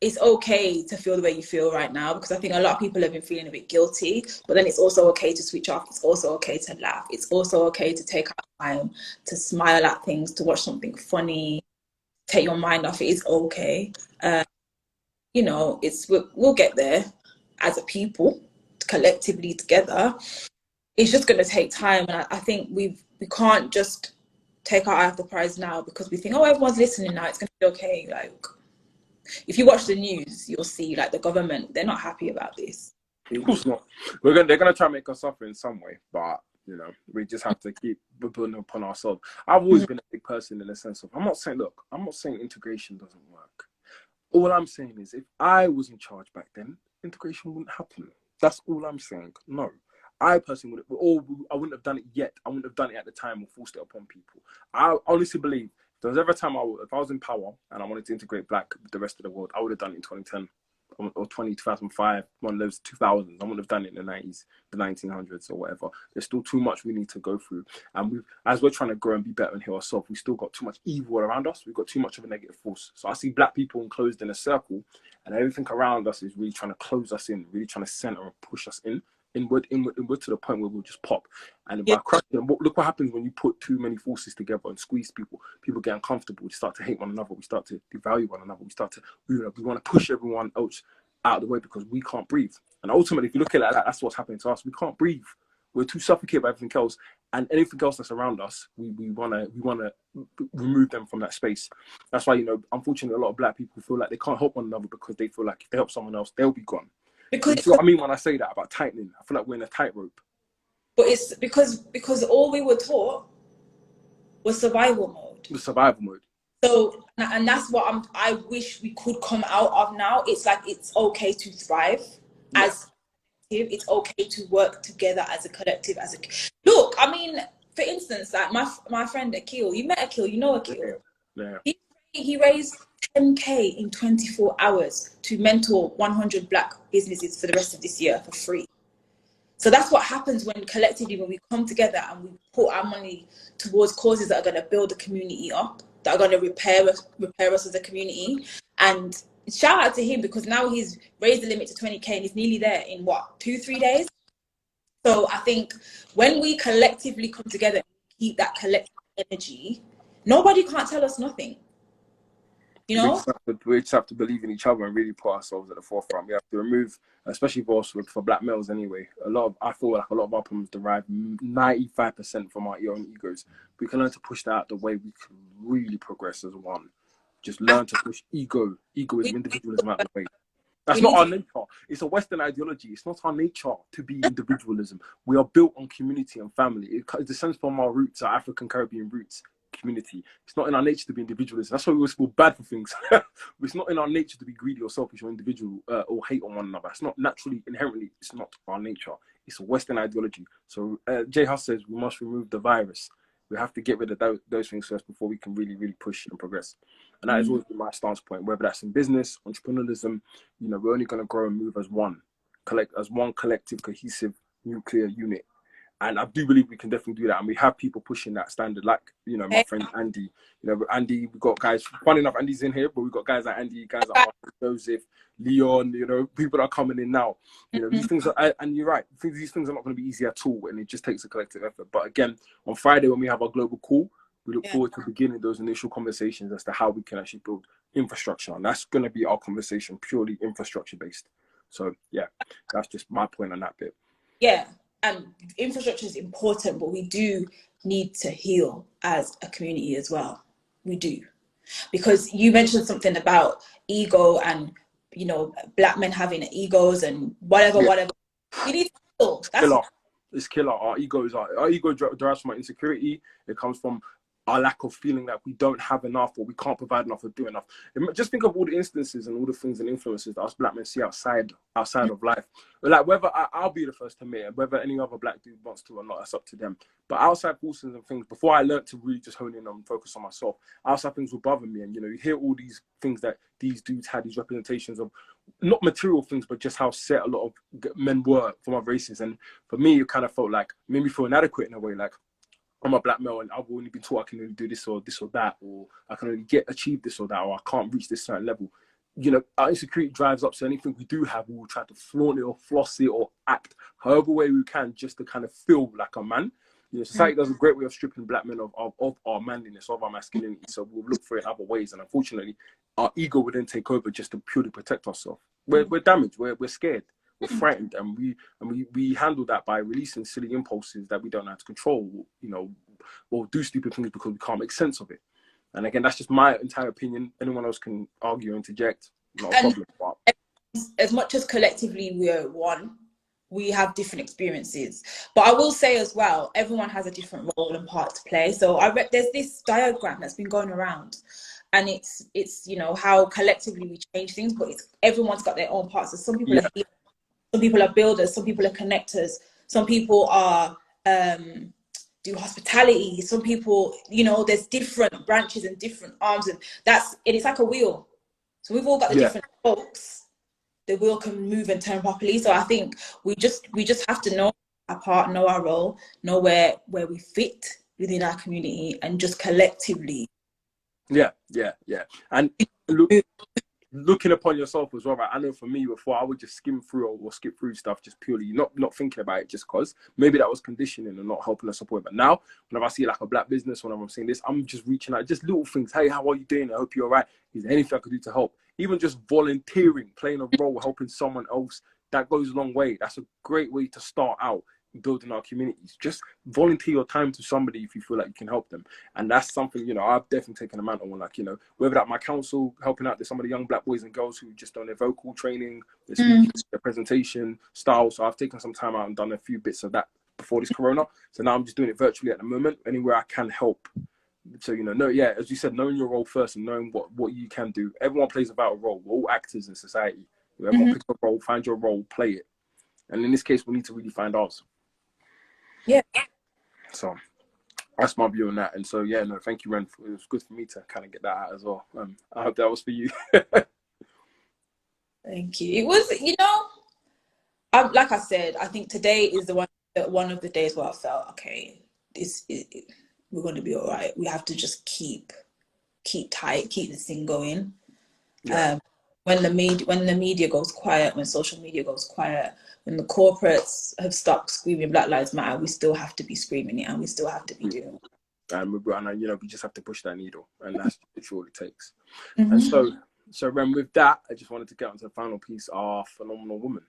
it's okay to feel the way you feel right now, because I think a lot of people have been feeling a bit guilty, but then it's also okay to switch off. It's also okay to laugh. It's also okay to take time to smile at things, to watch something funny, take your mind off it. It's okay. We'll get there as a people, collectively together. It's just going to take time, and I think we can't just take our eye off the prize now because we think, oh, everyone's listening now, it's going to be okay. Like, if you watch the news, you'll see, like, the government, they're not happy about this. Of course not. They're going to try and make us suffer in some way, but, we just have to keep building upon ourselves. I've always been a big person in the sense of, I'm not saying integration doesn't work. All I'm saying is, if I was in charge back then, integration wouldn't happen. That's all I'm saying. No. I personally I wouldn't have done it yet. I wouldn't have done it at the time or forced it upon people. I honestly believe if there was ever a time if I was in power and I wanted to integrate Black with the rest of the world, I would have done it in 2010 or 2005, one of those 2000s. I wouldn't have done it in the 90s, the 1900s or whatever. There's still too much we need to go through. And as we're trying to grow and be better and heal ourselves, we still got too much evil around us. We've got too much of a negative force. So I see Black people enclosed in a circle, and everything around us is really trying to close us in, really trying to center and push us inward to the point where we'll just pop. And by crushing, look what happens when you put too many forces together and squeeze people. People get uncomfortable. We start to hate one another. We start to devalue one another. We want to push everyone else out of the way because we can't breathe. And ultimately, if you look at it like that, that's what's happening to us. We can't breathe. We're too suffocated by everything else, and anything else that's around us, we want to remove them from that space. That's why, unfortunately, a lot of Black people feel like they can't help one another because they feel like if they help someone else, they'll be gone. Because you see what I mean when I say that about tightening? I feel like we're in a tightrope. But it's because all we were taught was survival mode. The survival mode. So, and that's what I wish we could come out of now. It's like, it's okay to thrive as a collective. It's okay to work together as a collective. Look, I mean, for instance, like my friend Akil, you met Akil, you know Akil. Yeah. He raised 10K in 24 hours to mentor 100 Black businesses for the rest of this year for free. So that's what happens when collectively, when we come together and we put our money towards causes that are going to build the community up, that are going to repair us as a community. And shout out to him, because now he's raised the limit to 20K and he's nearly there in 2-3 days. So I think when we collectively come together and keep that collective energy, nobody can't tell us nothing. We just have to believe in each other and really put ourselves at the forefront. We have to remove, especially for Black males anyway, I feel like a lot of our problems derive 95% from our own egos. We can learn to push that out the way, we can really progress as one. Just learn to push egoism, individualism out the way. That's not our nature. It's a Western ideology. It's not our nature to be individualism. We are built on community and family. It descends from our roots, our African Caribbean roots. community. It's not in our nature to be individualists. That's why we always feel bad for things. It's not in our nature to be greedy or selfish or individual or hate on one another. It's not naturally, inherently, it's not our nature. It's a Western ideology. So Jay Huss says we must remove the virus. We have to get rid of those things first before we can really, really push and progress. And that is always been my stance point, whether that's in business, entrepreneurialism, you know, we're only going to grow and move as one collective, cohesive nuclear unit. And I do believe we can definitely do that. And we have people pushing that standard, like, you know, my friend Andy. You know, Andy, we've got guys, funny enough, Andy's in here, but we've got guys like Andy, guys like Martin, Joseph, Leon, you know, people that are coming in now. You know, these things are, and you're right, these things are not going to be easy at all. And it just takes a collective effort. But again, on Friday, when we have our global call, we look forward to beginning those initial conversations as to how we can actually build infrastructure. And that's going to be our conversation, purely infrastructure based. So, yeah, that's just my point on that bit. Yeah. And infrastructure is important, but we do need to heal as a community as well. We do. Because you mentioned something about ego and, you know, black men having egos and whatever. We need to heal. It's killer. Our ego derives from our insecurity. It comes from our lack of feeling that we don't have enough or we can't provide enough or do enough. Just think of all the instances and all the things and influences that us black men see outside of life. Like, whether I'll be the first to admit it, whether any other black dude wants to or not, that's up to them. But outside forces and things, before I learned to really just hone in and focus on myself, outside things were bothering me. And, you know, you hear all these things that these dudes had, these representations of not material things, but just how set a lot of men were from other races. And for me, it kind of felt like, made me feel inadequate in a way, like, I'm a black male and I've only been taught I can only do this or that, or I can only achieve this or that, or I can't reach this certain level. You know, our insecurity drives up, so anything we do have, we will try to flaunt it or floss it or act however way we can just to kind of feel like a man. You know, society does a great way of stripping black men of our manliness, of our masculinity. So we'll look for it in other ways. And unfortunately, our ego would then take over just to purely protect ourselves. We're damaged, we're scared. We're frightened, and we handle that by releasing silly impulses that we don't know how to control, you know, or do stupid things because we can't make sense of it. And again, that's just my entire opinion. Anyone else can argue, interject, not a problem. But as much as collectively we are one, we have different experiences. But I will say as well, everyone has a different role and part to play. So there's this diagram that's been going around, and it's you know, how collectively we change things, but everyone's got their own parts. So some people are healers, some people are builders, some people are connectors, some people are do hospitality, some people, you know, there's different branches and different arms, and it's like a wheel. So we've all got the different spokes. The wheel can move and turn properly. So I think we just have to know our part, know our role, know where we fit within our community, and just collectively. Yeah. And looking upon yourself as well, right? I know for me before, I would just skim through or skip through stuff just purely not thinking about it, just because maybe that was conditioning and not helping us support. But now, whenever I see like a black business, whenever I'm seeing this, I'm just reaching out, just little things. Hey, how are you doing? I hope you're all right. Is there anything I could do to help? Even just volunteering, playing a role, helping someone else, that goes a long way. That's a great way to start out building our communities. Just volunteer your time to somebody if you feel like you can help them. And that's something, you know, I've definitely taken a mantle on, like, you know, whether that my council helping out some of the young black boys and girls who just done their vocal training, their speaking, their presentation style. So I've taken some time out and done a few bits of that before this corona. So now I'm just doing it virtually at the moment, anywhere I can help. So, you know, as you said, knowing your role first and knowing what you can do. Everyone plays a vital role. We're all actors in society. Everyone picks a role, find your role, play it. And in this case, we need to really find ours. Yeah. So that's my view on that. And so, yeah, no, thank you, Ren. It was good for me to kind of get that out as well. I hope that was for you. Thank you. It was, you know, like I said, I think today is one of the days where I felt, okay, we're going to be all right. We have to just keep tight, keep this thing going. Yeah. When the media goes quiet, when social media goes quiet, when the corporates have stopped screaming Black Lives Matter, we still have to be screaming it, and we still have to be doing it. And you know, we just have to push that needle, and that's all it takes. And so Ren, with that, I just wanted to get onto the final piece, our phenomenal woman.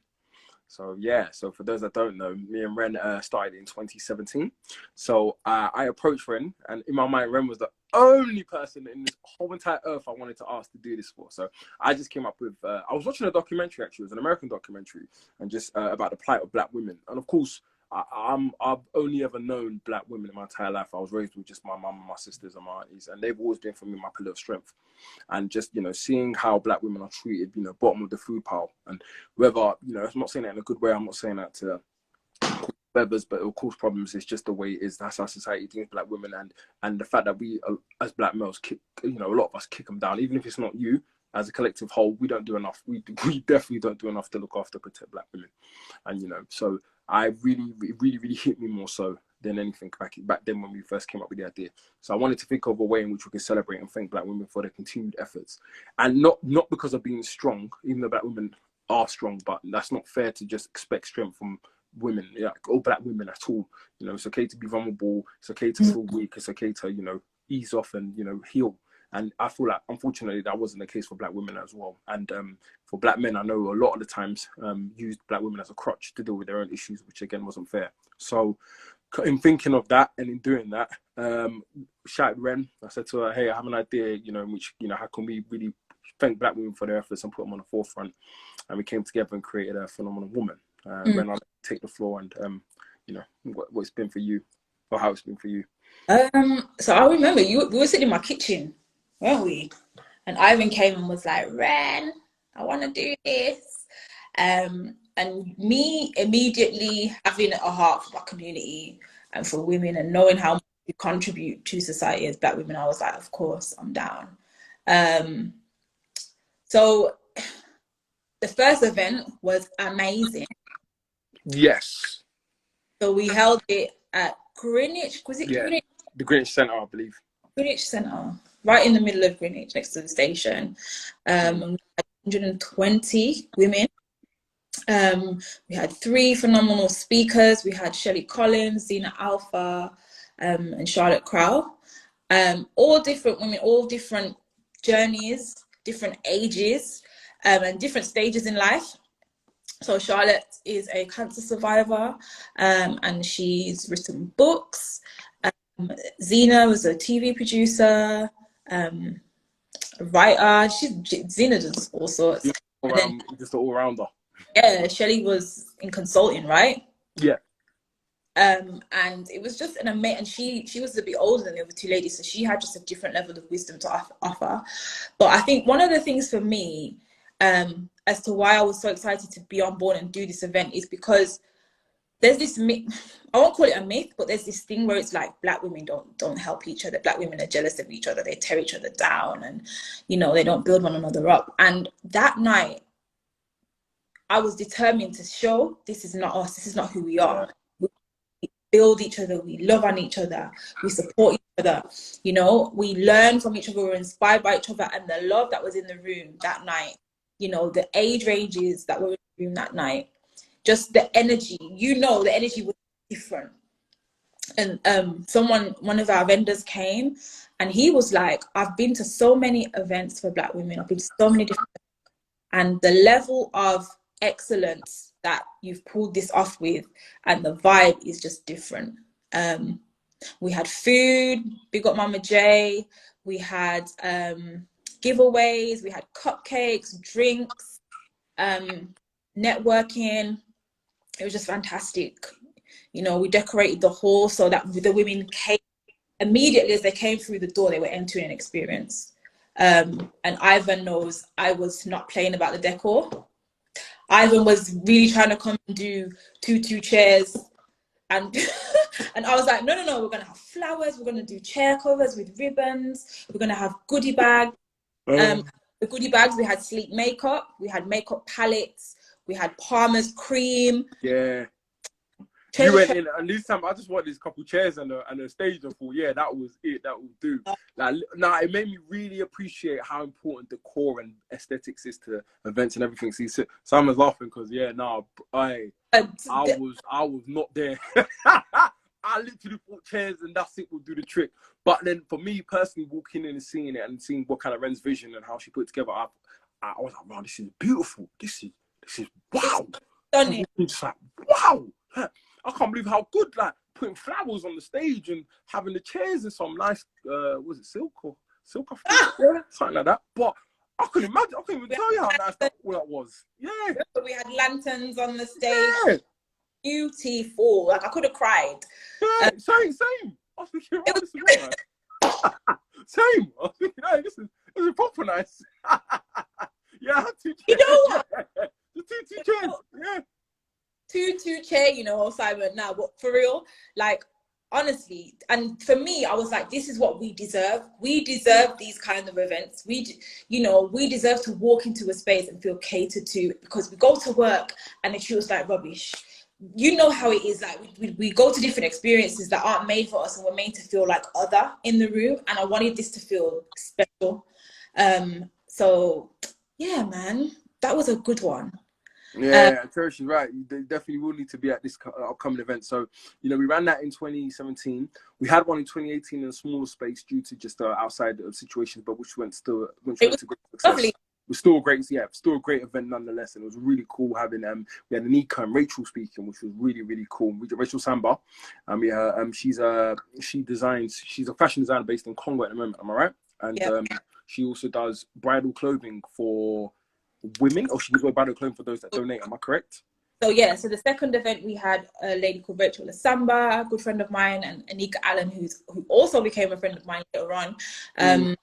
So yeah, so for those that don't know, me and Ren started in 2017. So I approached Ren, and in my mind, Ren was the only person in this whole entire earth I wanted to ask to do this for. So I just came up with, I was watching a documentary, actually. It was an American documentary, and just about the plight of black women. And of course, I've only ever known black women in my entire life. I was raised with just my mum and my sisters and my aunties, and they've always been for me my pillar of strength. And just, you know, seeing how black women are treated, you know, bottom of the food pile, and whether, you know, I'm not saying that in a good way. I'm not saying that to feathers, but it'll cause problems. It's just the way it is. That's how society deals black women, and the fact that we, as black males, kick, you know, a lot of us kick them down, even if it's not you. As a collective whole, we don't do enough. We definitely don't do enough to look after, protect black women, and you know, so I really hit me more so than anything back then when we first came up with the idea. So I wanted to think of a way in which we can celebrate and thank black women for their continued efforts, and not because of being strong, even though black women are strong, but that's not fair to just expect strength from women, yeah, or black women at all. You know, it's okay to be vulnerable. It's okay to feel weak. It's okay to, you know, ease off and, you know, heal. And I feel like, unfortunately, that wasn't the case for black women as well. And for black men, I know a lot of the times used black women as a crutch to deal with their own issues, which again wasn't fair. So in thinking of that and in doing that, shout Ren. I said to her, hey, I have an idea, you know, in which, you know, how can we really thank black women for their efforts and put them on the forefront? And we came together and created a phenomenal woman. Ren, I'll take the floor and, you know, what it's been for you, or how it's been for you. So I remember we were sitting in my kitchen, weren't we? And Ivan came and was like, Ren, I want to do this. And me immediately having a heart for my community and for women and knowing how much we contribute to society as black women, I was like, of course, I'm down. So the first event was amazing. Yes. So we held it at Greenwich. Was it Greenwich? The Greenwich Centre, I believe. Greenwich Centre, right in the middle of Greenwich, next to the station. We had 120 women. We had 3 phenomenal speakers. We had Shelley Collins, Zena Alpha, and Charlotte Crow. All different women, all different journeys, different ages, and different stages in life. So Charlotte is a cancer survivor, and she's written books. Zena was a TV producer, a writer. Zena does all sorts. Just an all-rounder. Yeah, Shelley was in consulting, right? Yeah. And it was just an amazing, and she was a bit older than the other 2 ladies, so she had just a different level of wisdom to offer. But I think one of the things for me, as to why I was so excited to be on board and do this event, is because there's this myth, I won't call it a myth, but there's this thing where it's like black women don't help each other. Black women are jealous of each other. They tear each other down, and, you know, they don't build one another up. And that night, I was determined to show this is not us. This is not who we are. We build each other. We love on each other. We support each other. You know, we learn from each other. We're inspired by each other. And the love that was in the room that night, you know, the age ranges that were in the room that night, just the energy, you know, the energy was different. And one of our vendors came and he was like, I've been to so many events for black women. I've been to so many different, and the level of excellence that you've pulled this off with and the vibe is just different. We had food, big up Mama J. We had giveaways, we had cupcakes, drinks, networking. It was just fantastic. You know, we decorated the hall so that the women came immediately as they came through the door, they were entering an experience. And Ivan knows I was not playing about the decor. Ivan was really trying to come and do two chairs, and and I was like, no, we're gonna have flowers, we're gonna do chair covers with ribbons, we're gonna have goodie bags. The goodie bags, we had sleep makeup, we had makeup palettes, we had Palmer's cream. Yeah. You went in, and this time I just wanted these couple chairs and a stage. I thought, yeah, that was it. That will do. Like, now it made me really appreciate how important decor and aesthetics is to events and everything. See, Simon's laughing because I was not there. I literally thought chairs and that's it will do the trick. But then for me personally, walking in and seeing it and seeing what kind of Ren's vision and how she put it together, I was like, wow, this is beautiful. This is wow. Stunning. Just like, wow. I can't believe how good, like, putting flowers on the stage and having the chairs and some nice, was it silk? Yeah, something like that. But I couldn't imagine, I couldn't even tell you how nice all that was. Yeah. We had lanterns on the stage. beautiful. Like I could have cried. Yeah, same. I was thinking, It oh, was, this is really nice. Same. I was thinking, hey, this is proper nice. Yeah, I had two you chairs. know what? Yeah. The two chairs. Yeah. Two chair, you know, Simon. Now, but for real, like honestly, and for me, I was like, this is what we deserve. We deserve these kind of events. We deserve to walk into a space and feel catered to, because we go to work and it feels like rubbish. You know how it is. Like we go to different experiences that aren't made for us, and we're made to feel like other in the room. And I wanted this to feel special. So yeah, man, that was a good one. Yeah, Tertia's right. They definitely will need to be at this upcoming event. So, we ran that in 2017. We had one in 2018 in a smaller space due to just outside situations, but which went to great success. Lovely. It was still a great event nonetheless, and it was really cool having we had Anika and Rachel speaking, which was really, really cool. We did Rachel Samba, she's a fashion designer based in Congo at the moment. Am I right? And she also does bridal clothing for women, or she gives away bridal clothing for those that donate. Am I correct? So yeah, so the second event we had a lady called Rachel Samba, a good friend of mine, and Anika Allen, who also became a friend of mine later on. And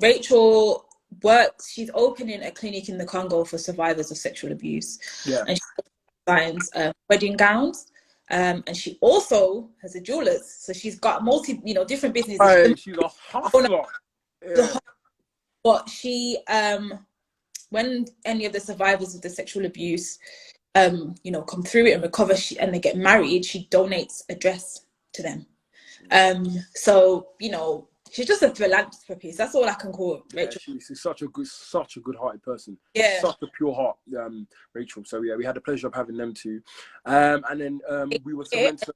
Rachel works, she's opening a clinic in the Congo for survivors of sexual abuse. Yeah. And she designs wedding gowns. And she also has a jeweler's. So she's got different businesses. Hey, she's a hustler. Yeah. But she, when any of the survivors of the sexual abuse come through it and recover, and they get married, she donates a dress to them. So she's just a philanthropist. That's all I can call Rachel. Yeah, she's such a good-hearted person. Yeah, such a pure heart, Rachel. So yeah, we had the pleasure of having them too. And then we were meant to.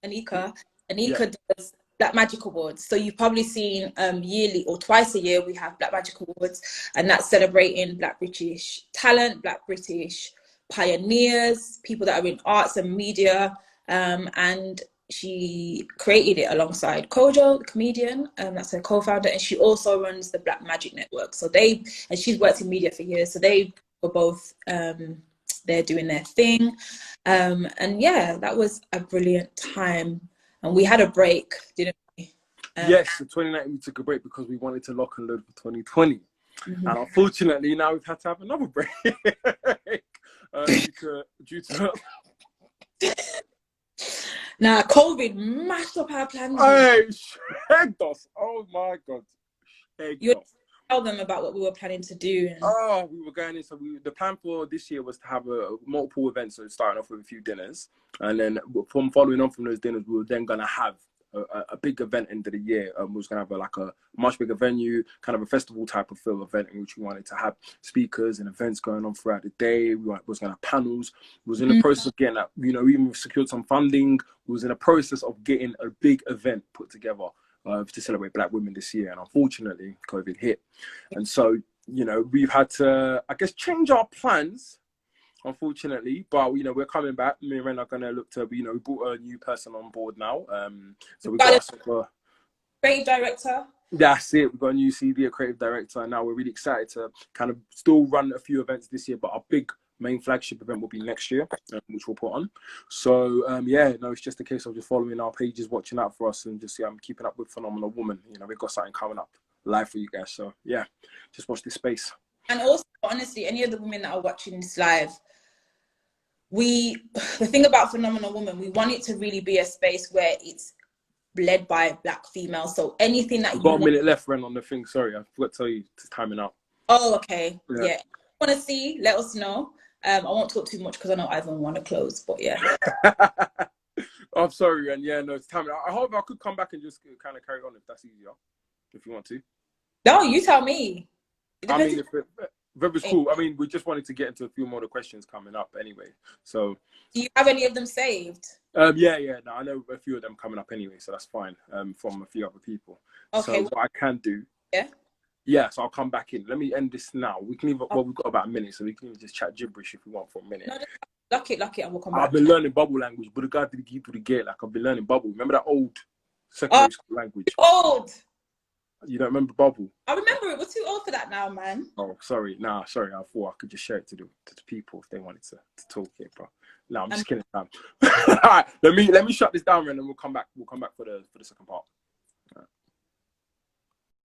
Anika does Black Magic Awards. So you've probably seen yearly or twice a year we have Black Magic Awards, and that's celebrating Black British talent, Black British pioneers, people that are in arts and media. And she created it alongside Kojo, the comedian, that's her co-founder, and she also runs the Black Magic Network. So she's worked in media for years, so they were both they're doing their thing. And yeah, that was a brilliant time. And we had a break, didn't we? Yes, in 2019 we took a break because we wanted to lock and load for 2020. And unfortunately, now we've had to have another break due to Now, COVID mashed up our plans. Hey, shagged us. Oh my God. You tell them about what we were planning to do. We were going in. So the plan for this year was to have multiple events. So starting off with a few dinners. And then following on from those dinners, we were then going to have a big event end of the year. We was going to have a much bigger venue, kind of a festival type of feel event in which we wanted to have speakers and events going on throughout the day. We was going to have panels. We was in the process of getting that, we even secured some funding. We was in the process of getting a big event put together to celebrate Black women this year. And unfortunately, COVID hit. And so, we've had to, I guess, change our plans, unfortunately, but we're coming back. Me and Ren are gonna look to, we brought a new person on board now. So we got a creative director. That's it. We've got a new CD, a creative director, and now we're really excited to kind of still run a few events this year, but our big main flagship event will be next year, which we'll put on. So it's just a case of just following our pages, watching out for us, and just keeping up with Phenomenal Woman. We've got something coming up live for you guys. So yeah, just watch this space. And also, honestly, any of the women that are watching this live, the thing about Phenomenal Woman, we want it to really be a space where it's led by Black females. So anything that I've got a minute left, Ren, on the thing. Sorry, I forgot to tell you it's timing out. Oh, okay. Yeah. Want to see? Let us know. I won't talk too much because I know Ivan want to close, but yeah. I'm sorry, Ren. Yeah, no, it's timing. I hope I could come back and just kind of carry on if that's easier, if you want to. No, you tell me. I mean, if it was cool. I mean, we just wanted to get into a few more of the questions coming up anyway. So, do you have any of them saved? Yeah. No, I know a few of them coming up anyway, so that's fine. From a few other people. Okay. So what I can do. Yeah. Yeah. So I'll come back in. Let me end this now. We can even. Well, we've got about a minute, so we can even just chat gibberish if we want for a minute. No, luck it, and we'll come back. I've been learning bubble language, but the guy did the gate. Like I've been learning bubble. Remember that old secondary school language? Old. You don't remember Bubble? I remember it. We're too old for that now, man. Oh, sorry. Nah, sorry. I thought I could just share it to the people if they wanted to talk it, bro. No, I'm just kidding, man. All right, let me shut this down, and then we'll come back. We'll come back for the second part.